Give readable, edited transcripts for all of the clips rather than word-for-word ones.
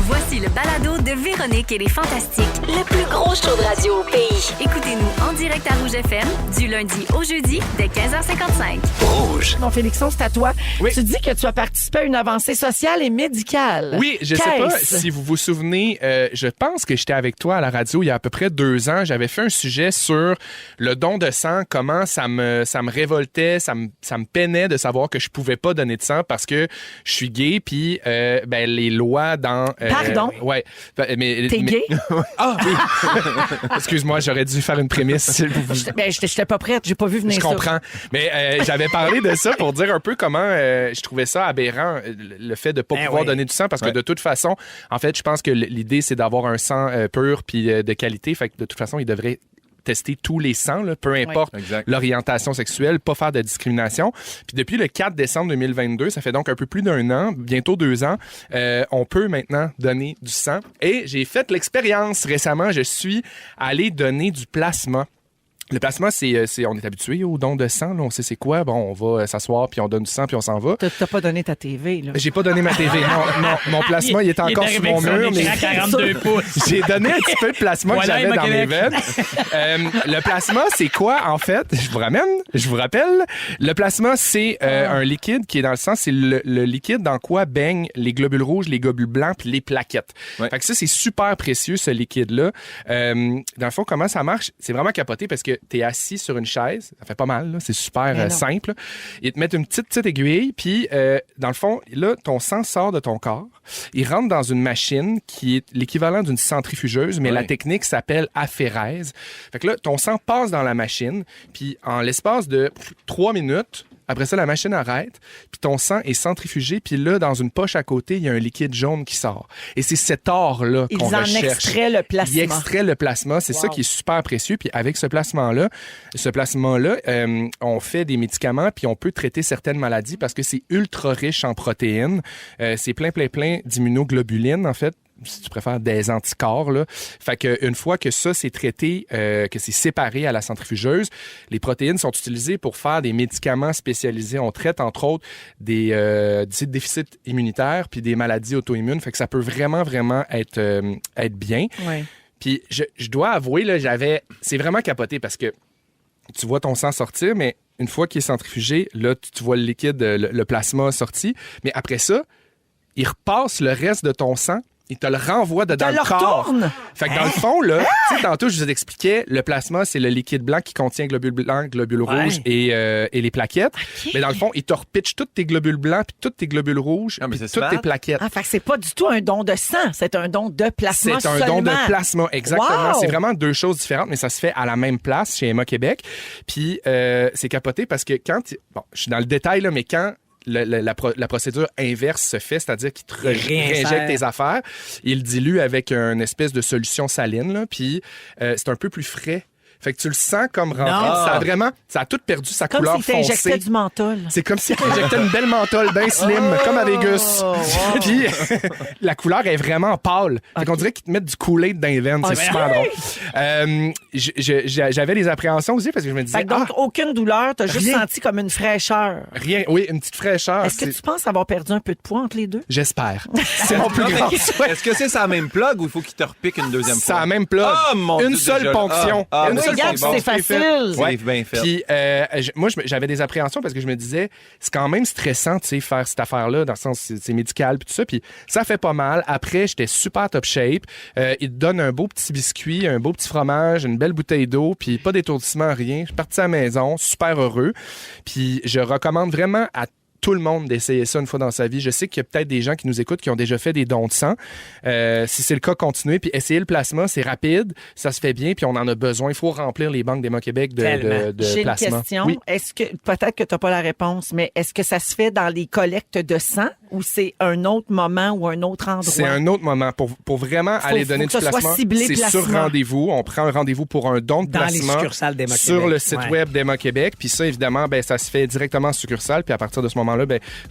Voici le balado de Véronique et les Fantastiques, le plus gros show de radio au pays. Écoutez-nous en direct à Rouge FM, du lundi au jeudi, dès 15h55. Rouge. Non, Félixon, c'est à toi. Oui. Tu dis que tu as participé à une avancée sociale et médicale. Oui, je sais pas si vous vous souvenez, je pense que j'étais avec toi à la radio il y a à peu près 2 ans. J'avais fait un sujet sur le don de sang, comment ça me révoltait, ça me peinait de savoir que je pouvais pas donner de sang parce que je suis gay, puis les lois dans... Pardon? Ouais. Mais, T'es gay? Ah oui! Excuse-moi, j'aurais dû faire une prémisse. J'étais pas prête, j'ai pas vu venir Je ça. comprends. Mais j'avais parlé de ça pour dire un peu comment je trouvais ça aberrant, le fait de pas pouvoir donner du sang, parce que de toute façon, en fait, je pense que l'idée, c'est d'avoir un sang pur puis de qualité. Fait que de toute façon, il devrait tester tous les sangs, là, peu importe l'orientation sexuelle, pas faire de discrimination. Puis depuis le 4 décembre 2022, ça fait donc un peu plus d'1 an, bientôt 2 ans, on peut maintenant donner du sang. Et j'ai fait l'expérience récemment, je suis allé donner du plasma. Le plasma, on est habitué au don de sang, là, on sait c'est quoi. Bon, on va s'asseoir, puis on donne du sang, puis on s'en va. T'as pas donné ta TV, là. J'ai pas donné ma TV. Non, mon plasma, il est encore sur mon mur. Mais 42 pouces. j'ai donné un petit peu de plasma que j'avais dans mes veines. Le plasma, c'est quoi, en fait? Je vous rappelle. Le plasma, c'est un liquide qui est dans le sang. C'est le liquide dans quoi baignent les globules rouges, les globules blancs, puis les plaquettes. Ouais. Fait que ça, c'est super précieux, ce liquide-là. Dans le fond, comment ça marche? C'est vraiment capoté parce que t'es assis sur une chaise, ça fait pas mal, là. C'est super simple. Ils te mettent une petite aiguille, puis dans le fond, là, ton sang sort de ton corps, il rentre dans une machine qui est l'équivalent d'une centrifugeuse, mais la technique s'appelle aphérèse. Fait que là, ton sang passe dans la machine, puis en l'espace de 3 minutes, après ça, la machine arrête, puis ton sang est centrifugé, puis là, dans une poche à côté, il y a un liquide jaune qui sort. Et c'est cet or-là qu'on recherche. Ils en extraient le plasma. Ils extraient le plasma, c'est ça qui est super précieux. Puis avec ce plasma-là, on fait des médicaments, puis on peut traiter certaines maladies parce que c'est ultra riche en protéines. C'est plein d'immunoglobulines, en fait. Si tu préfères, des anticorps, là. Fait qu'une fois que ça, c'est traité, que c'est séparé à la centrifugeuse, les protéines sont utilisées pour faire des médicaments spécialisés. On traite, entre autres, des déficits immunitaires puis des maladies auto-immunes. Fait que ça peut vraiment être bien. Ouais. Puis je dois avouer, là, c'est vraiment capoté parce que tu vois ton sang sortir, mais une fois qu'il est centrifugé, là, tu vois le liquide, le plasma sorti. Mais après ça, il repasse le reste de ton sang. Il te le renvoie dedans le corps. Retourne. Fait que dans le fond, là, tu sais, tantôt, je vous expliquais, le plasma, c'est le liquide blanc qui contient globules blancs, globules rouges et les plaquettes. Okay. Mais dans le fond, il te repitche tous tes globules blancs puis tous tes globules rouges puis toutes tes plaquettes. Ah, fait que c'est pas du tout un don de sang, c'est un don de plasma C'est un don de plasma, exactement. Wow. C'est vraiment 2 choses différentes, mais ça se fait à la même place chez Emma Québec. Puis c'est capoté parce que bon, je suis dans le détail, là, mais quand la procédure inverse se fait, c'est-à-dire qu'il te réinjecte tes affaires. Il dilue avec une espèce de solution saline, là, puis c'est un peu plus frais. Fait que tu le sens comme rempli. Ça a tout perdu sa couleur foncée. Comme si t'injectais du menthol. C'est comme si t'injectais une belle menthol bien slim, comme à Vegas. Puis la couleur est vraiment pâle. Fait qu'on dirait qu'ils te mettent du Kool-Aid dans les veines. C'est super drôle. J'avais des appréhensions aussi parce que je me disais... Donc, aucune douleur, t'as juste senti comme une fraîcheur. Rien, oui, une petite fraîcheur. Est-ce que tu penses avoir perdu un peu de poids entre les deux? J'espère. C'est mon plus grand souhait. Est-ce que c'est sa même plug ou il faut qu'il te repique une deuxième fois? C'est la même plug. Une seule ponction. Regarde, c'est facile. Ouais. C'est bien fait. Puis, moi, j'avais des appréhensions parce que je me disais, c'est quand même stressant, tu sais, faire cette affaire-là, dans le sens, c'est médical, puis tout ça. Puis, ça fait pas mal. Après, j'étais super top shape. Il te donne un beau petit biscuit, un beau petit fromage, une belle bouteille d'eau, puis pas d'étourdissement, rien. Je suis parti à la maison, super heureux. Puis, je recommande vraiment à tout le monde d'essayer ça une fois dans sa vie. Je sais qu'il y a peut-être des gens qui nous écoutent qui ont déjà fait des dons de sang. Si c'est le cas, continuez. Puis essayer le plasma, c'est rapide, ça se fait bien, puis on en a besoin. Il faut remplir les banques d'Emma Québec de J'ai plasma. Une question. Oui. Est-ce que, peut-être que tu n'as pas la réponse, mais est-ce que ça se fait dans les collectes de sang ou c'est un autre moment ou un autre endroit? C'est un autre moment. Pour vraiment aller donner du plasma, c'est sur rendez-vous. On prend un rendez-vous pour un don de dans plasma les succursales d'Emma Québec. Sur le site web d'Emma Québec. Puis ça, évidemment, ça se fait directement en succursale. Puis à partir de ce moment-là,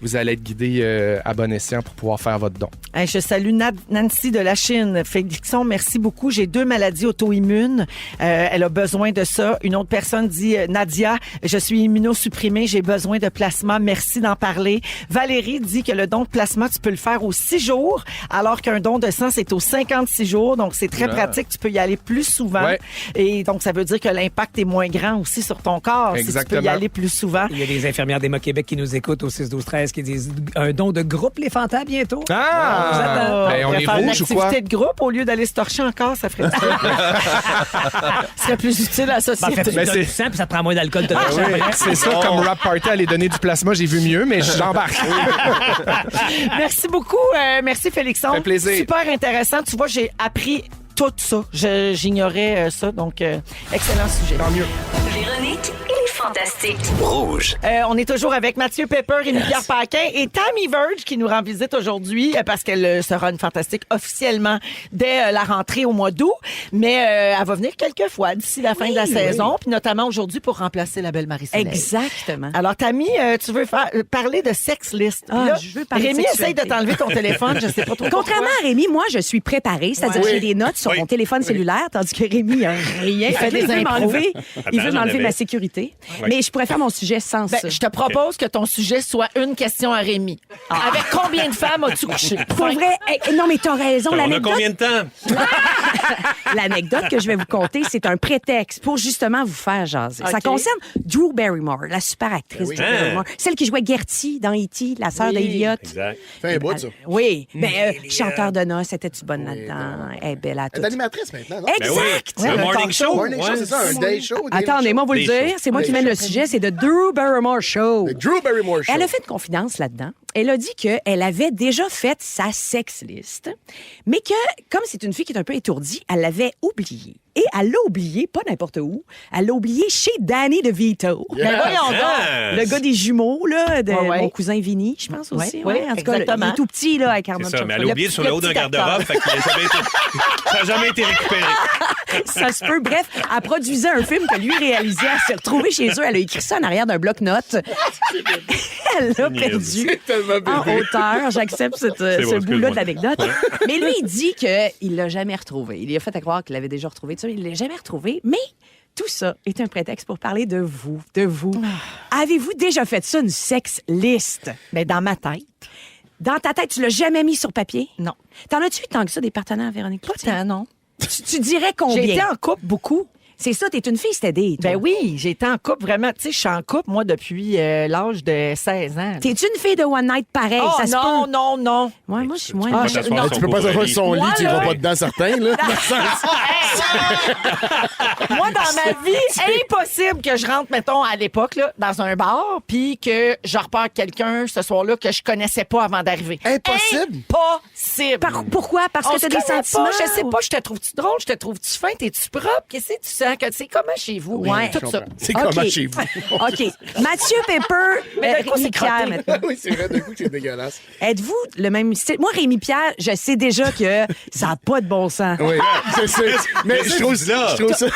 vous allez être guidé à bon escient pour pouvoir faire votre don. Hey, je salue Nancy de la Chine. Félixon, merci beaucoup. J'ai 2 maladies auto-immunes. Elle a besoin de ça. Une autre personne dit, Nadia, je suis immunosupprimée, j'ai besoin de plasma. Merci d'en parler. Valérie dit que le le don de plasma, tu peux le faire aux 6 jours, alors qu'un don de sang, c'est aux 56 jours. Donc, c'est très pratique. Tu peux y aller plus souvent. Ouais. Et donc, ça veut dire que l'impact est moins grand aussi sur ton corps si tu peux y aller plus souvent. Il y a des infirmières d'Emma Québec qui nous écoutent au 6-12-13 qui disent un don de groupe Les Fantas bientôt. Ah! Ben, on est faire une rouge ou quoi? activité de groupe au lieu d'aller se torcher encore, ça ferait Ce serait plus utile à la société. Tu donnes du sang puis ça te prend moins d'alcool. Oui, c'est ça, comme rap party, aller donner du plasma, j'ai vu mieux, mais j'embarque. Merci beaucoup. Merci, Félixon. Ça fait plaisir. Super intéressant. Tu vois, j'ai appris tout ça. J'ignorais ça. Donc, excellent sujet. Tant mieux. Véronique et les Fantastiques. Rouge. On est toujours avec Mathieu Pepper et Pierre Paquin et Tammy Verge qui nous rend visite aujourd'hui parce qu'elle sera une fantastique officiellement dès la rentrée au mois d'août. Mais elle va venir quelques fois d'ici la fin de la saison, puis notamment aujourd'hui pour remplacer la belle Marie-Soleil. Exactement. Alors, Tammy, tu veux parler de sex list. Ah, Là, je veux parler de Rémi essaye sexualité. de t'enlever ton téléphone. Je sais pas trop Contrairement à Rémi, moi, je suis préparée, c'est-à-dire que j'ai des notes sur Oui. mon téléphone cellulaire, tandis que Rémi a rien. Il fait des il veut impros. m'enlever, il veut j'en m'enlever avais. ma sécurité. Mais je pourrais faire mon sujet sans Ben, ça. je te propose que ton sujet soit une question à Rémi. Avec combien de femmes as-tu couché? Pour vrai, non, mais t'as raison. On a L'anecdote combien de temps? L'anecdote que je vais vous conter, c'est un prétexte pour justement vous faire jaser. Ça OK. concerne Drew Barrymore, la super actrice Drew Barrymore, celle qui jouait Gertie dans E.T., la sœur d'Eliot. Exact. Fait un bout, ça. Oui, mais chanteur de noces, c'était-tu bonne là-dedans? Elle est belle à Elle tout. est animatrice maintenant, non? Ben oui. Exact! Un morning show. Morning show, c'est ça, un day show. daily Attendez-moi, show. vous le Des dire. shows. C'est moi qui Des mène le shows. sujet. C'est de Drew Barrymore Show. Le Drew Barrymore Show. Elle a fait une confidence là-dedans. Elle a dit qu'elle avait déjà fait sa sex list, mais que, comme c'est une fille qui est un peu étourdie, elle l'avait oubliée. Et elle l'a oublié, pas n'importe où, elle l'a oublié chez Danny DeVito. Ben voyons donc. Ah, Le gars des jumeaux, là, de Ouais. mon cousin Vinny, je pense aussi. Ouais, En tout cas, exactement. il est tout petit, là, avec Arnold C'est ça, mais elle a Schwarzenegger. oublié sur le haut d'un petit garde-robe, acteur. fait que ça n'a jamais été récupéré. Ça se peut. Bref, elle produisait un film que lui réalisait. Elle s'est retrouvée chez eux. Elle a écrit ça en arrière d'un bloc-notes. Elle l'a perdu en hauteur. J'accepte ce bon, bout-là excuse-moi. de l'anecdote. Mais lui, il dit qu'il l'a jamais retrouvé. Il lui a fait à croire qu'il l'avait déjà retrouvé. Il l'a jamais retrouvé. Mais tout ça est un prétexte pour parler de vous. Avez-vous déjà fait ça, une sex list? Mais dans ma tête, Dans ta tête, tu l'as jamais mis sur papier? non. T'en as-tu eu tant que ça des partenaires, Véronique? Pas tant, non. Tu dirais combien? J'ai été en couple beaucoup. C'est ça, t'es une fille stédée, toi. Ben oui, j'ai été en couple vraiment. Tu sais, je suis en couple, moi, depuis l'âge de 16 ans. là. T'es-tu une fille de one night pareil? Oh, ça se non, peut. non, non. Ouais, moi, je suis moins. Ah, Pas je- t'asseoir non, son Tu peux pas couvre-lit. savoir son lit, Moi, tu là- iras pas dedans certain, là. Moi, dans ma vie, impossible que je rentre, mettons, à l'époque, là, dans un bar, puis que je repars avec quelqu'un ce soir-là que je connaissais pas avant d'arriver. Impossible? Impossible. Pourquoi? Parce On que se t'as des connaît sentiments? pas, je sais pas, je te trouve-tu drôle, je te trouve-tu fin, t'es-tu propre, qu'est-ce que tu sens, que c'est comment chez vous? Ouais. Tout ça. C'est OK. comment chez vous? OK. Mathieu Pepper, Mais d'un coup, Rémi c'est Pierre, crotté. maintenant. Oui, c'est vrai, d'un coup, c'est dégueulasse. Êtes-vous le même style? Moi, Rémi Pierre, je sais déjà que ça n'a pas de bon sens. Oui, c'est ça. Mais je trouve là. je trouve ça.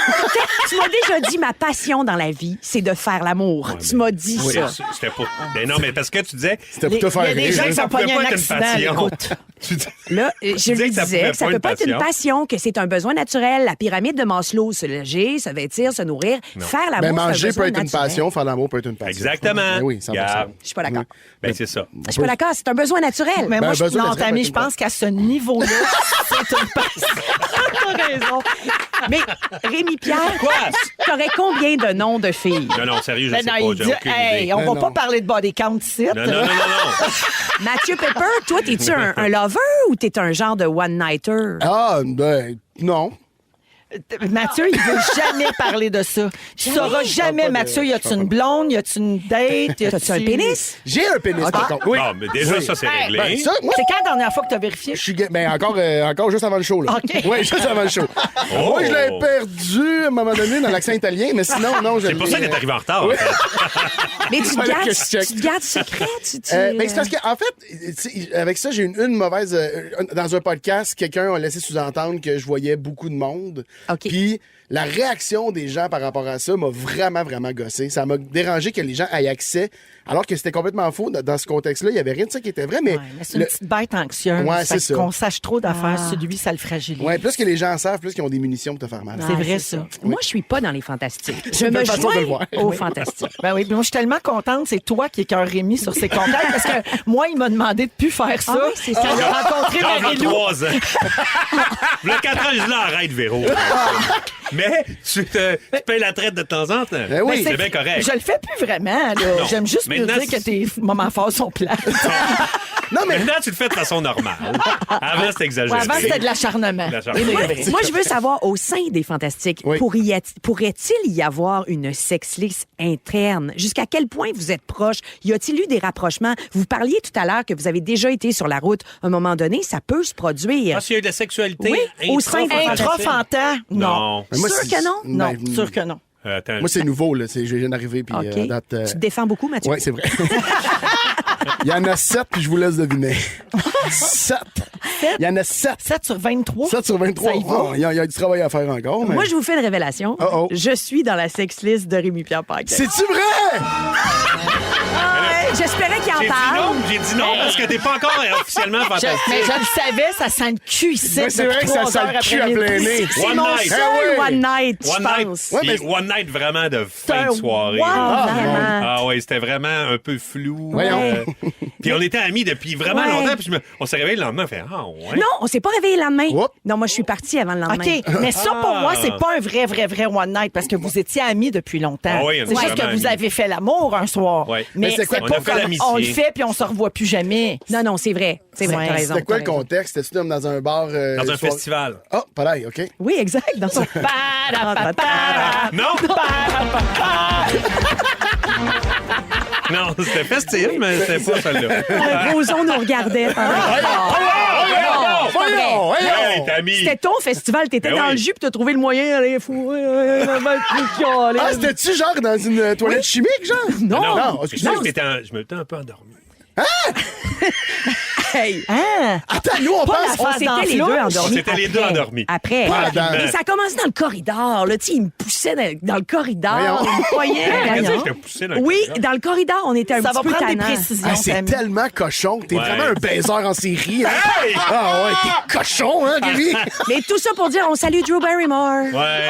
Tu m'as déjà dit ma passion dans la vie, c'est de faire l'amour. Tu m'as dit Oui, ça. c'était pour. Mais non, mais parce que tu disais. C'était pour te faire Il y a des rire. gens qui hein. sont pouvait pognés pas un être une accident à passion. l'écoute. Tu dis- Là, je disais lui que ça disais pouvait que ça pas peut une pas être une passion. passion, que c'est un besoin naturel. La pyramide de Maslow, se loger, se vêtir, se nourrir, faire l'amour, Mais c'est un manger besoin peut être une naturel. passion, faire l'amour peut être une passion. Exactement. Ben oui, 100%. Regarde. Je suis pas d'accord. Ben, c'est ça. Je suis pas d'accord, c'est un besoin naturel. Mais Ben, moi, besoin non, d'être Tammy, avec je une pense qu'à ce niveau-là, c'est une passion. T'as raison. Mais Rémi Pierre, t'aurais combien de noms de filles? Non, non, sérieux, je Ben sais non, pas, il j'ai dit, aucune hey, idée. on va Non, pas non. parler de body count ici. Non, non, non, non. Mathieu Pepper, toi, t'es-tu un lover ou t'es un genre de one-nighter? Ah, ben, non. Mathieu, il veut jamais parler de ça. Tu sauras jamais, pas de- Mathieu, y a-tu une blonde, y a-tu une date? T'as-tu un pénis? J'ai un pénis, par contre. Oui. Bon, mais déjà, Oui. ça, c'est Hey, réglé. Ben, ça, moi, C'est quand la dernière fois que tu as vérifié? je suis ben encore juste avant le show là. OK. Oui, juste avant le show. Oh. Moi je l'ai perdu à un moment donné dans l'accent italien, mais sinon non, je C'est pour ça que t'es arrivé en retard. en fait. Mais tu te Fallait gardes, que je check. tu te gardes secret? Ben, c'est parce qu'en fait, tu sais, avec ça, j'ai une mauvaise. Dans un podcast, quelqu'un a laissé sous-entendre que je voyais beaucoup de monde. OK. Puis la réaction des gens par rapport à ça m'a vraiment, vraiment gossé. Ça m'a dérangé que les gens aient accès, alors que c'était complètement faux. Dans ce contexte-là, il n'y avait rien de ça qui était vrai, mais... Ouais, mais c'est une petite bête anxieuse. Ouais, Fait c'est ça. qu'on sache trop d'affaires sur lui, ça le fragilise. Ouais, plus que les gens en savent, plus qu'ils ont des munitions pour te faire mal. C'est vrai, ça. Moi, je suis pas dans les fantastiques. Je une me belle façon de le joins voir. aux fantastiques. Ben oui, puis moi, je suis tellement contente. C'est toi qui écœure Rémi sur ses contacts parce que moi, il m'a demandé de plus faire ça. Ah oui, c'est ça. Quand il a rencontré Ah, v'là Marie-Lou. 3 ans. Le 4 ans, je l'arrête, Véro. Mais tu payes la traite de temps en temps. Ben oui. C'est bien correct. Je le fais plus vraiment. Là. Non. J'aime juste me Maintenant, dire que tes moments forts sont plats. Non, mais Maintenant, tu le fais de façon normale. Avant, c'était exagéré. Avant, c'était de l'acharnement. De l'acharnement. Et Moi, vrai. moi, je veux savoir, au sein des Fantastiques, Oui. pourrait-il y avoir une sexlist interne? Jusqu'à quel point vous êtes proches? Y a-t-il eu des rapprochements? Vous parliez tout à l'heure que vous avez déjà été sur la route à un moment donné. Ça peut se produire. Parce qu'il y a eu de la sexualité. Oui, au sein de Intra-fantant? Non. Non. Mais moi, Sûr c'est- que non? Non, Ben, sûr que non. Attends. Moi, c'est nouveau, là. Je viens d'arriver, puis OK. à date... Tu te défends beaucoup, Mathieu? Oui, c'est vrai. Il y en a 7, puis je vous laisse deviner. 7. Il y en a 7. 7 sur 23? 7 sur 23. Ça y va. Oh, il y a du travail à faire encore. Mais... Moi, je vous fais une révélation. Oh-oh. Je suis dans la sexlist de Rémi-Pierre Paquin. C'est-tu vrai? J'espérais qu'il en J'ai dit parle. non, j'ai dit non parce que t'es pas encore officiellement fantastique. Mais je le savais, ça sent le cul ici. Ouais, c'est vrai que ça sent le cul à plein nez. C'est One mon night. seul Eh oui. one night, je One night. pense. Ouais, Puis mais- One night vraiment de C'est fin un de soirée. Vraiment. Ah ouais, c'était vraiment un peu flou. Voyons. Puis on était amis depuis vraiment Ouais. longtemps. Puis on s'est réveillé le lendemain, on fait ah ouais. Non, on s'est pas réveillé le lendemain. Oups. Non, moi, je suis partie avant le lendemain. OK, mais ça, pour moi, c'est pas un vrai one night parce que vous étiez amis depuis longtemps. Ah oui, on c'est est juste que vraiment vous amis. avez fait l'amour un soir. Ouais. Mais Mais c'est c'est quoi? pas On a fait comme l'amitié. on le fait puis on se revoit plus jamais. Non, non, c'est vrai. C'est vrai, Ouais. t'as raison. C'était quoi t'as le raison. contexte? C'était-tu comme dans un bar... Dans un soir- festival. Ah, pareil, OK. Oui, exact. Dans son... Non! Non, c'était festif, mais c'était pas celle-là. Roson nous regardait. Voyons, Hey, t'as mis. C'était ton festival, t'étais Ben dans oui. le jus puis t'as trouvé le moyen d'aller fourrer. Ah, c'était-tu genre dans une toilette chimique, genre? Non. Non, Je excusez-moi. je me un peu endormi. Hey. Hein? Attends, nous, on Pas pense... la On face s'était dans les la deux flouche. endormis. On s'était les deux après. endormis. Après. Pendant. Et ça a commencé dans le corridor. Là. Tu sais, il me poussait dans le corridor. Voyons. Il me poignait. Qu'est-ce Voyons. que je te poussé dans le Oui, corridor? dans le corridor, on était un Ça petit va peu prendre des tannant. précisions, Ah, c'est Samy. tellement cochon. T'es Ouais. vraiment un baiser en série. Hein? Hey! Ah ouais, t'es cochon, hein, Rémi? Mais tout ça pour dire, on salue Drew Barrymore. Ouais.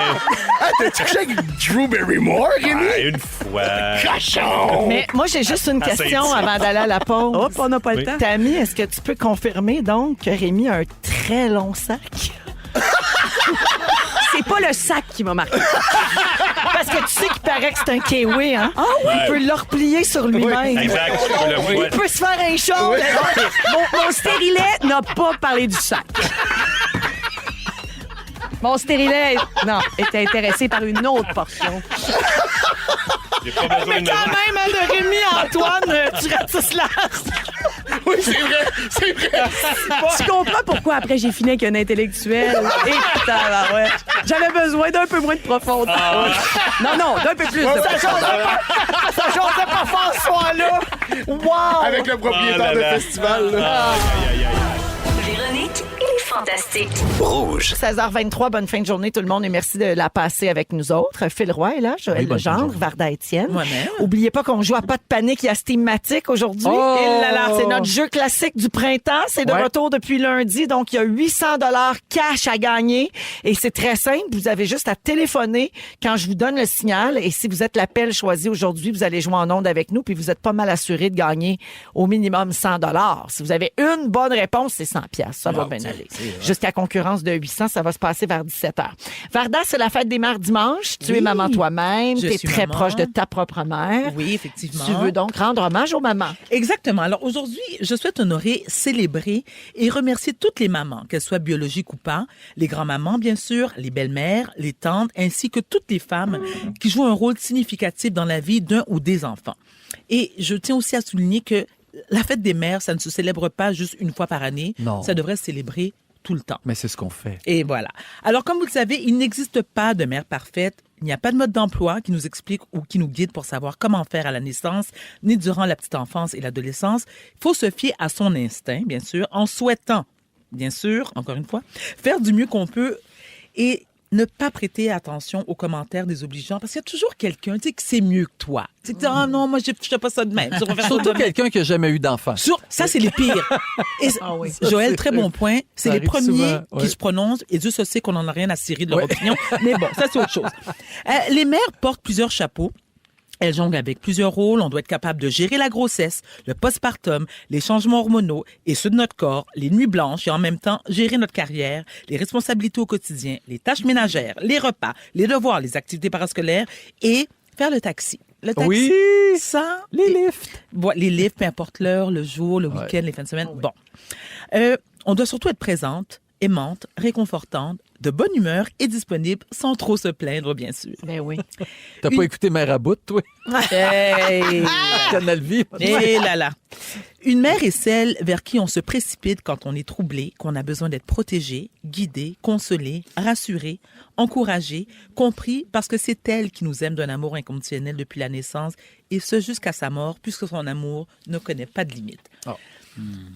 Ah, t'as-tu couché avec Drew Barrymore, Rémi? Ah, une fois. Cochon! Mais moi, j'ai juste une Ah, question c'est avant d'aller à la pause. Hop, on n'a pas le Oui. temps. Tammy, est-ce que tu peux confirmer donc que Rémi a un très long sac? C'est pas le sac qui m'a marqué. Parce que tu sais qu'il paraît que c'est un kiwi, hein? Ah oui? Il peut le replier sur lui-même. Exact. Je peux le voir. Il peut se faire un show. Mon stérilet n'a pas parlé du sac. Mon stérilet, non, était intéressé par une autre portion. J'ai pas besoin Mais de quand même, hein, de Rémi Antoine, tu ratisses l'art. Oui, c'est vrai, c'est vrai. Tu comprends pourquoi après j'ai fini avec un intellectuel? Et tabarouette. J'avais besoin d'un peu moins de profondeur. Non, d'un peu plus de profondeur. Ça jasait pas fort ce soir-là. Wow! Avec le propriétaire Oh là de là. festival. là. Véronique et les Fantastiques. 16h23, bonne fin de journée tout le monde et merci de la passer avec nous autres. Phil Roy est là, Joël Legendre, Varda Étienne. Moi-même. Oubliez pas qu'on joue à Pas de panique, il y a Steamatic aujourd'hui. Oh! Et là là, c'est notre jeu classique du printemps. C'est de Ouais. retour depuis lundi, donc il y a 800 $ cash à gagner. Et c'est très simple, vous avez juste à téléphoner quand je vous donne le signal. Et si vous êtes l'appel choisi aujourd'hui, vous allez jouer en ondes avec nous, puis vous êtes pas mal assuré de gagner au minimum 100 $. Si vous avez une bonne réponse, c'est 100 $. Ça va bien aller. Jusqu'à concurrence de 800, ça va se passer vers 17h. Varda, c'est la fête des mères dimanche. Tu es Oui. maman toi-même. Je Tu es suis très maman. proche de ta propre mère. Oui, effectivement. Tu veux donc rendre hommage aux mamans. Exactement. Alors aujourd'hui, je souhaite honorer, célébrer et remercier toutes les mamans, qu'elles soient biologiques ou pas, les grands-mamans bien sûr, les belles-mères, les tantes, ainsi que toutes les femmes qui jouent un rôle significatif dans la vie d'un ou des enfants. Et je tiens aussi à souligner que la fête des mères, ça ne se célèbre pas juste une fois par année. Non. Ça devrait se célébrer tout le temps. Mais c'est ce qu'on fait. Et voilà. Alors, comme vous le savez, il n'existe pas de mère parfaite. Il n'y a pas de mode d'emploi qui nous explique ou qui nous guide pour savoir comment faire à la naissance, ni durant la petite enfance et l'adolescence. Il faut se fier à son instinct, bien sûr, en souhaitant, bien sûr, encore une fois, faire du mieux qu'on peut. Et ne pas prêter attention aux commentaires désobligeants parce qu'il y a toujours quelqu'un qui sait mieux que toi. Tu dis, ah non, moi, je fais pas ça de même. Surtout quelqu'un qui n'a jamais eu d'enfant. Ça, c'est les pires. Et Joël, très bon point. C'est Ça les arrive premiers souvent, ouais. qui se prononcent et Dieu se sait qu'on n'en a rien à cirer de leur opinion. Mais bon, ça, c'est autre chose. Les mères portent plusieurs chapeaux. Elles jonglent avec plusieurs rôles. On doit être capable de gérer la grossesse, le postpartum, les changements hormonaux et ceux de notre corps, les nuits blanches et en même temps gérer notre carrière, les responsabilités au quotidien, les tâches ménagères, les repas, les devoirs, les activités parascolaires et faire le taxi. Le taxi, Oui! ça... Les lifts. Les lifts, peu importe l'heure, le jour, le week-end, les fins de semaine. Bon. On doit surtout être présente, aimante, réconfortante, de bonne humeur et disponible sans trop se plaindre, bien sûr. Ben oui. T'as pas écouté Mère à bout, toi? Hey! Canal Vie. Et là là. Une mère est celle vers qui on se précipite quand on est troublé, qu'on a besoin d'être protégé, guidé, consolé, rassuré, encouragé, compris parce que c'est elle qui nous aime d'un amour inconditionnel depuis la naissance et ce jusqu'à sa mort puisque son amour ne connaît pas de limite. Oh.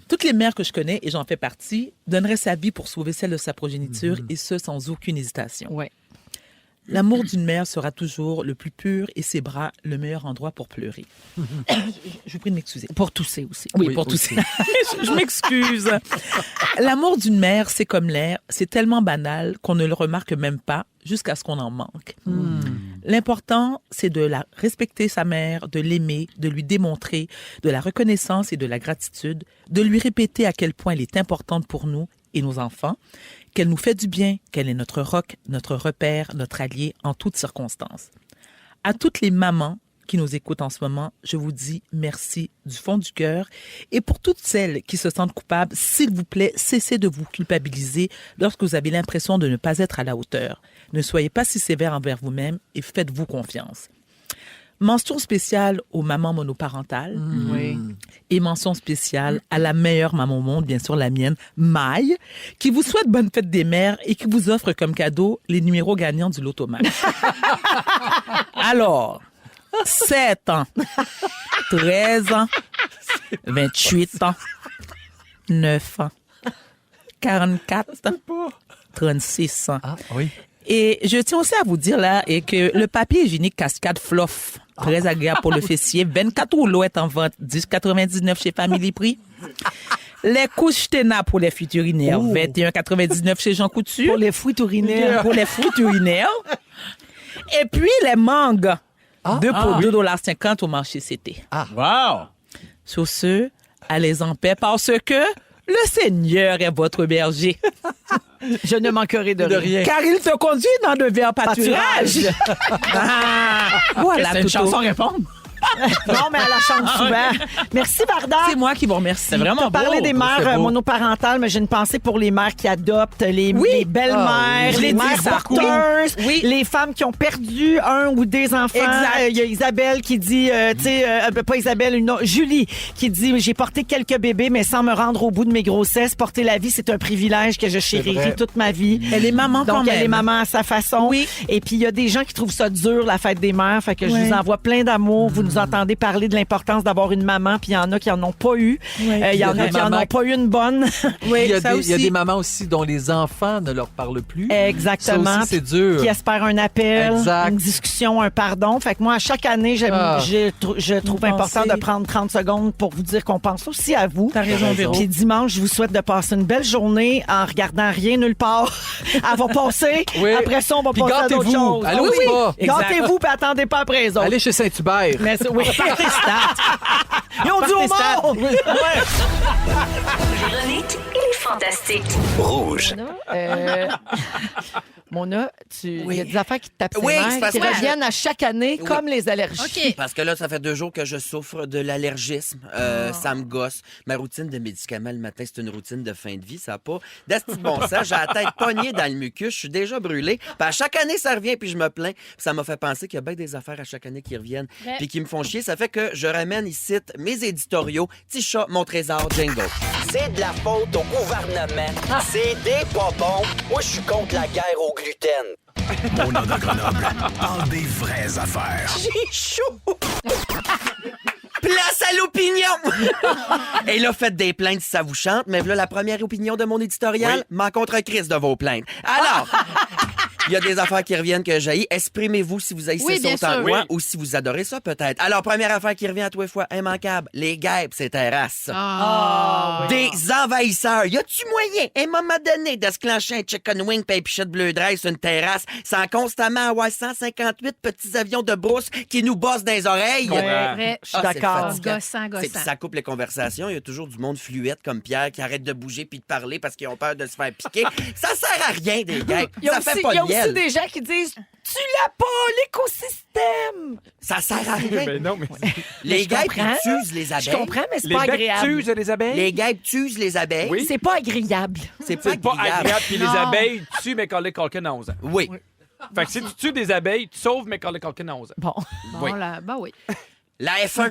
Toutes les mères que je connais, et j'en fais partie, donneraient sa vie pour sauver celle de sa progéniture et ce sans aucune hésitation. Ouais. L'amour d'une mère sera toujours le plus pur et ses bras le meilleur endroit pour pleurer. Je vous prie de m'excuser. Pour tousser aussi. Oui, pour tousser. Je m'excuse. L'amour d'une mère, c'est comme l'air. C'est tellement banal qu'on ne le remarque même pas jusqu'à ce qu'on en manque. L'important, c'est de la respecter sa mère, de l'aimer, de lui démontrer de la reconnaissance et de la gratitude, de lui répéter à quel point elle est importante pour nous et nos enfants, qu'elle nous fait du bien, qu'elle est notre roc, notre repère, notre allié en toutes circonstances. À toutes les mamans qui nous écoutent en ce moment, je vous dis merci du fond du cœur. Et pour toutes celles qui se sentent coupables, s'il vous plaît, cessez de vous culpabiliser lorsque vous avez l'impression de ne pas être à la hauteur. Ne soyez pas si sévère envers vous-même et faites-vous confiance. Mention spéciale aux mamans monoparentales. Oui. Et mention spéciale à la meilleure maman au monde, bien sûr la mienne, Maï, qui vous souhaite bonne fête des mères et qui vous offre comme cadeau les numéros gagnants du Lotomax. Alors, 7 ans, 13 ans, 28 ans, 9 ans, 44, 36 ans. Ah, oui. Et je tiens aussi à vous dire là et que le papier hygiénique Cascade Fluff, très agréable pour le fessier, 24 rouleaux est en vente, 10,99 chez Family Prix. Les couches Téna pour les fuites urinaires, 21,99 chez Jean Coutu. Pour les fruits urinaires. Pour les fruits urinaires. Et puis les mangues, 2 pour $2,50 au marché CT. Wow! Sur ce, allez en paix parce que le Seigneur est votre berger. Je ne manquerai de rien. Car il te conduit dans de verts pâturages. Voilà, C'est une Toutou. chanson répondre. Non, mais elle la chante souvent. Merci, Varda. C'est moi qui vous remercie. C'est vraiment Tu as parlé beau. des mères C'est beau. monoparentales, mais j'ai une pensée pour les mères qui adoptent, les belles-mères, Ah, oui. les Je l'ai mères dit, ça. porteuses, Oui. les femmes qui ont perdu un ou des enfants. Exact. Il y a Isabelle qui dit, pas Isabelle, une autre, Julie, qui dit, j'ai porté quelques bébés, mais sans me rendre au bout de mes grossesses. Porter la vie, c'est un privilège que je chérirai toute ma vie. Elle est maman quand Donc, elle est même. maman à sa façon. Oui. Et puis, il y a des gens qui trouvent ça dur, la fête des mères. Fait que je Ouais. vous envoie plein d'amour. Vous nous entendez parler de l'importance d'avoir une maman, puis il y en a qui en ont pas eu. Il y en a qui en ont pas eu une bonne. Oui, il, y a ça il y a aussi. des mamans aussi dont les enfants ne leur parlent plus. Exactement. Ça aussi, c'est dur. Qui espèrent un appel, Exact. une discussion, un pardon. Fait que moi, à chaque année, je trouve Vous important pensez. de prendre 30 secondes pour vous dire qu'on pense aussi à vous. T'as raison, Véro. Puis dimanche, je vous souhaite de passer une belle journée en regardant rien nulle part. Elle va passer. Oui. Après ça, on va Puis passer à d'autres gâtez-vous. choses. Allez au oui, spa. Exact. Gâtez-vous, puis attendez pas après les autres. Allez chez Saint-Hubert. Mais oui. Ils ont dit au monde! Véronique et les Fantastiques. Rouge. Mona, il y a des affaires qui te tapent ses Oui, nerfs, c'est parce qui que reviennent à chaque année, Oui. comme les allergies. OK. Parce que là, ça fait 2 jours que je souffre de l'allergisme. Ça me gosse. Ma routine de médicaments le matin, c'est une routine de fin de vie. Ça n'a pas d'asti de bon sens. J'ai la tête pognée dans le mucus. Je suis déjà brûlée. Puis à chaque année, ça revient, puis je me plains. Puis ça m'a fait penser qu'il y a bien des affaires à chaque année qui reviennent puis qui me font chier. Ça fait que je ramène ici mes éditoriaux. Petit chat, mon trésor, jingle. C'est de la faute au gouvernement. C'est des pas bons. Moi, je suis contre la guerre au gluten. Mona de Grenoble parle des vraies affaires. J'ai chaud! Place à l'opinion! Et là, faites des plaintes si ça vous chante, mais voilà la première opinion de mon éditorial, m'en contre Christ de vos plaintes. Alors, Il y a des affaires qui reviennent que j'haïs. Exprimez-vous si vous haïssez Oui, ça bien autant que sûr. moi Oui. ou si vous adorez ça, peut-être. Alors, première affaire qui revient à tous les fois, immanquable. Les guêpes, ces terrasses. Des envahisseurs. Y a-tu moyen, à un moment donné, de se clencher un chicken wing pis un pichet de bleu drain sur une terrasse sans constamment avoir 158 petits avions de brousse qui nous bossent dans les oreilles? Vrai. Je suis c'est d'accord. fatigant. Gossant, gossant. C'est- Ça coupe les conversations. Il y a toujours du monde fluette comme Pierre qui arrête de bouger puis de parler parce qu'ils ont peur de se faire piquer. Ça sert à rien, des guêpes. Il y a Ça aussi, fait pas il y a de aussi miel. des gens qui disent tu l'as pas, l'écosystème. Ça sert à rien. Ben non, mais Les je guêpes, comprends. ils tuent les Je abeilles. comprends, mais c'est les pas becs agréable. tuent les abeilles. Les guêpes tuent les abeilles. Oui. C'est pas agréable. C'est pas C'est pas agréable. Puis les Non. abeilles tuent Macaulay Culkin à 11 ans. Oui. Fait que si tu tues des abeilles, tu sauves Macaulay Culkin à 11 ans. Bon. Bon, Oui. là, ben oui. La F1.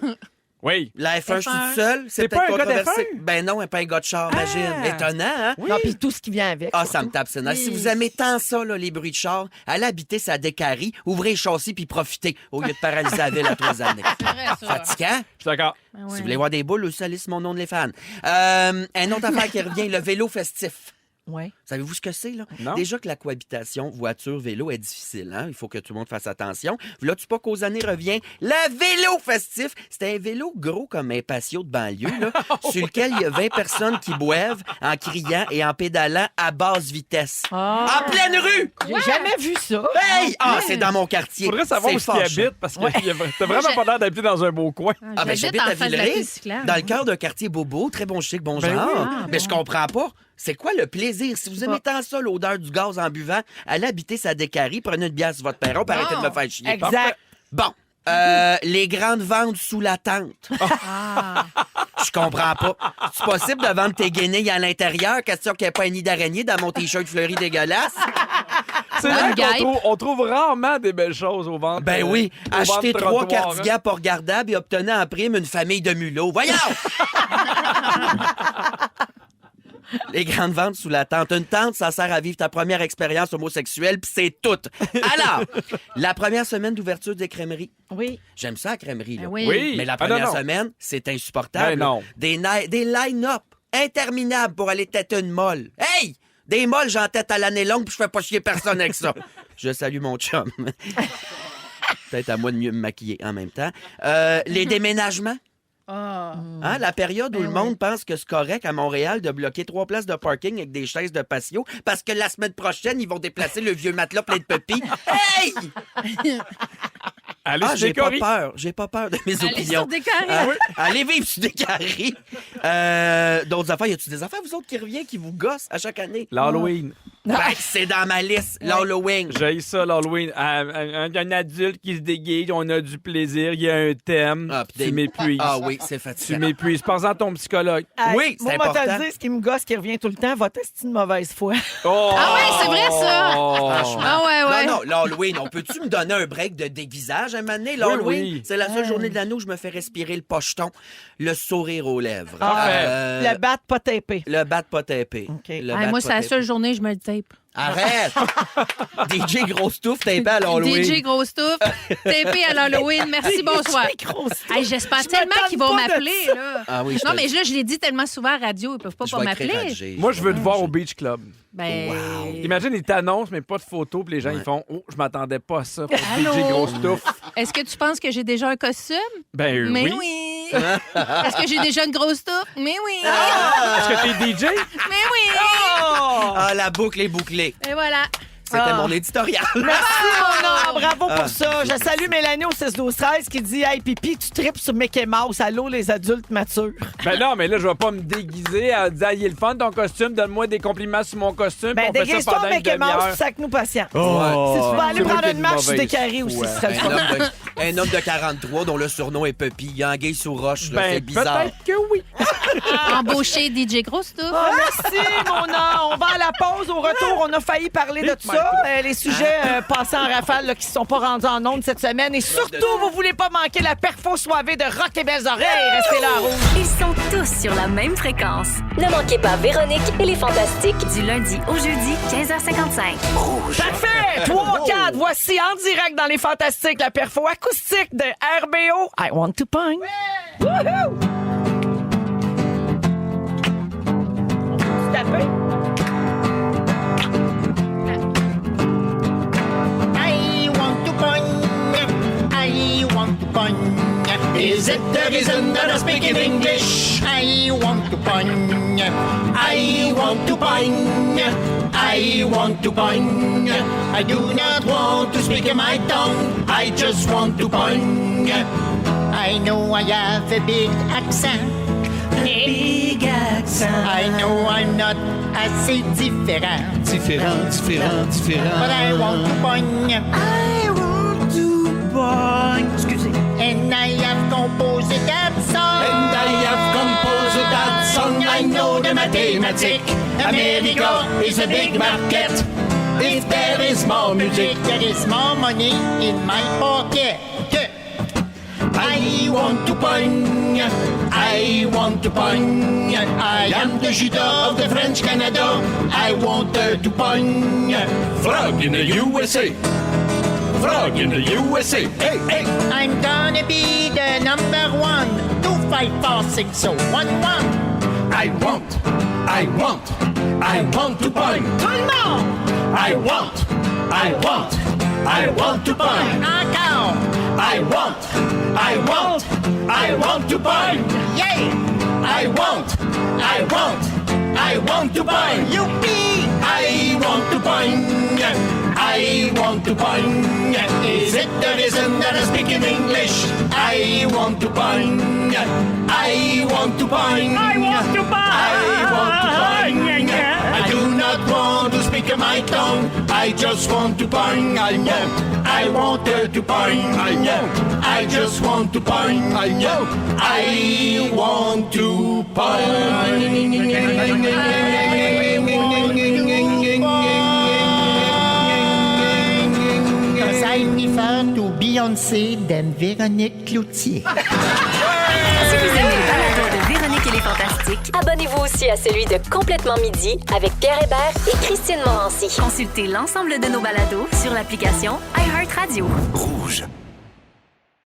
Oui. La F1, je suis toute seule. C'est peut-être pas un gars controversé. d'F1? Ben non, pas un gars de char, imagine. Étonnant, hein? Non, puis tout ce qui vient avec. Ah, ça me tape, c'est nice. Si vous aimez tant ça, là, les bruits de char, allez habiter sa décarie, ouvrez le châssis puis profitez au lieu de paralyser la ville à 3 années. C'est vrai, ça. Fatigant? Je suis d'accord. Ben Si ouais. vous voulez voir des boules, aussi, allez sur mon nom de les fans. Un autre affaire qui revient, le vélo festif. Ouais. Savez-vous ce que c'est, là? Non. Déjà que la cohabitation voiture-vélo est difficile, hein? Il faut que tout le monde fasse attention. Là-tu pas qu'aux années revient le vélo festif. C'est un vélo gros comme un patio de banlieue, là, sur lequel il y a 20 personnes qui boivent en criant et en pédalant à basse vitesse. En pleine rue! J'ai jamais vu ça. Hey! Ah, c'est dans mon quartier. Faudrait savoir où C'est il fâchant. habite parce que t'as vraiment j'ai- pas l'air d'habiter dans un beau coin. Ah, ben, j'habite en à face de la Villeray, piste cyclable. dans le cœur d'un quartier bobo, très bon chic, bon Ben genre. oui. Mais je comprends pas. C'est quoi le plaisir? Si vous aimez tant ça, l'odeur du gaz en buvant, allez habiter sa décarie, prenez une bière sur votre perron, puis arrêtez de me faire chier. Exact. Bon. Les grandes ventes sous la tente. Je comprends pas. C'est possible de vendre tes guenilles à l'intérieur, question qu'il n'y ait pas un nid d'araignée dans mon t-shirt fleuri dégueulasse? C'est vrai qu'on trouve rarement des belles choses au ventre. Ben oui, au ventre achetez 3 trottoir, cardigans pas regardables et obtenez en prime une famille de mulots. Voyons! Les grandes ventes sous la tente. Une tente, ça sert à vivre ta première expérience homosexuelle, puis c'est tout. Alors, la première semaine d'ouverture des crèmeries. Oui. J'aime ça, la crèmerie. Là. Ben oui. Oui. Mais la Ah, non, première non. semaine, c'est insupportable. Ben non. Des line-up interminables pour aller têter une molle. Hey! Des molles, j'en tête à l'année longue, puis je fais pas chier personne avec ça. Je salue mon chum. Peut-être à moi de mieux me maquiller en même temps. Les déménagements. Hein, la période où le monde pense que c'est correct à Montréal de bloquer 3 places de parking avec des chaises de patio parce que la semaine prochaine, ils vont déplacer le vieux matelas plein de pupilles. Hey! Allez, Ah, sur j'ai pas Décorie. peur. J'ai pas peur de mes Allez opinions. sur Décorie. Ah, allez vivre sur Décorie. D'autres affaires, y a-tu des affaires, vous autres, qui reviennent, qui vous gossent à chaque année? L'Halloween. Ben, c'est dans ma liste, l'Halloween. J'ai ça, l'Halloween. Un adulte qui se déguise, on a du plaisir, il y a un thème. Ah, puis tu des- m'épuises. Ah oui, c'est Tu fatigant. m'épuises. Pense à ton psychologue. Oui, c'est Moi, moi, te important. le dire, ce qui me gosse, qui revient tout le temps, votre esti de mauvaise foi. Oh! Ah ouais, c'est vrai, ça. Franchement. Ah ouais, ouais. Non, l'Halloween, on peut-tu me donner un break de déguisage un moment donné? L'Halloween, oui. c'est la seule journée de l'année où je me fais respirer le pocheton, le sourire aux lèvres. Le bat pas tapé. Le bat pas tapé. OK. Le Ah, bat moi, pas c'est la tapé. seule journée que je me le tape. Arrête! DJ Grosse Touffe tapé à l'Halloween. DJ Gros Stuff, TP à l'Halloween. Merci, bonsoir. Hey, j'espère tellement qu'ils vont m'appeler. Là. Ah oui, je Non, te- mais là, je l'ai dit tellement souvent à la radio, ils peuvent pas je vais m'appeler. écrire à Moi, je veux te voir au Beach Club. Ben, Imagine, ils t'annoncent, mais pas de photos, puis les gens, ils font « Oh, je m'attendais pas à ça pour Allô? DJ Gros Stuff. est-ce que tu penses que j'ai déjà un costume? » Ben Mais oui. oui. Est-ce que j'ai déjà une grosse stuff? Mais oui. Est-ce que t'es DJ? Mais oui. Ah, la boucle est bouclée. Et voilà. C'était mon éditorial. Merci, mon homme. Bravo pour ça. Je salue Mélanie au 6-12-13 qui dit Hey, Pipi, tu tripes sur Mickey Mouse. Allô, les adultes matures. Ben non, mais là, je vais pas me déguiser à dire « Il est le fun ton costume, donne-moi des compliments sur mon costume. Ben, puis on fait ça déguise-toi pendant une Mickey Mouse, demi-heure. tu sacs-nous patient. Oh. Si tu vas aller C'est moi prendre qui ai une une marche, tu mauvaise décarré aussi. foi. Ce serait le fun. Un homme de 43 dont le surnom est Puppy. Il y a un gay sous roche. là, Ben, c'est bizarre. peut-être que oui. Embaucher DJ Gros Stuff. Ah, merci, mon homme. On va à la pause. Au retour, on a failli parler de tout ça. Les sujets passés en rafale là, qui ne sont pas rendus en ondes cette semaine. Et surtout, vous voulez pas manquer la perfo soivée de Rock et Belles Oreilles. Restez là, Rouge. Ils sont tous sur la même fréquence. Ne manquez pas Véronique et les Fantastiques du lundi au jeudi 15h55. Parfait! 3-4. Voici en direct dans les Fantastiques la perfo acoustique de RBO. I want to pong. Woohoo! Taper. it the reason that I speak in English? I want to bang. I want to bang. I want to bang. I do not want to speak in my tongue. I just want to bang. I know I have a big accent. Big accent. I know I'm not assez différent. Différent. But I want to bang. I want to bang. Excusez. And I have composed that song. I know the mathematics. America is a big market. If there is more music, there is more money in my pocket. I want to bang. I want to bang. I am the Judas of the French Canada. I want her to bang. Frog in the USA. Frog in the USA. Hey, hey. I'm gonna be the number 1. 2, 5, 4, 6, so 1, 1. I want to bang. Tout le monde. I want to bang. Encore. I want to bang. Yeah. I want to bang. Youpi. I want to bang. I want to bang. Is it the reason that I speak in English? I want to bang. I want to bang. I want to bang. I want to bang. I do not want to speak in my tongue. I just want to bang. I want her to bang. I just want to bang. I want to bang. I prefer to Beyoncé than Véronique Cloutier. Si vous aimez le balado de Véronique et les Fantastiques, abonnez-vous aussi à celui de Complètement Midi avec Pierre Hébert et Christine Morancy. Consultez l'ensemble de nos balados sur l'application iHeartRadio. Rouge.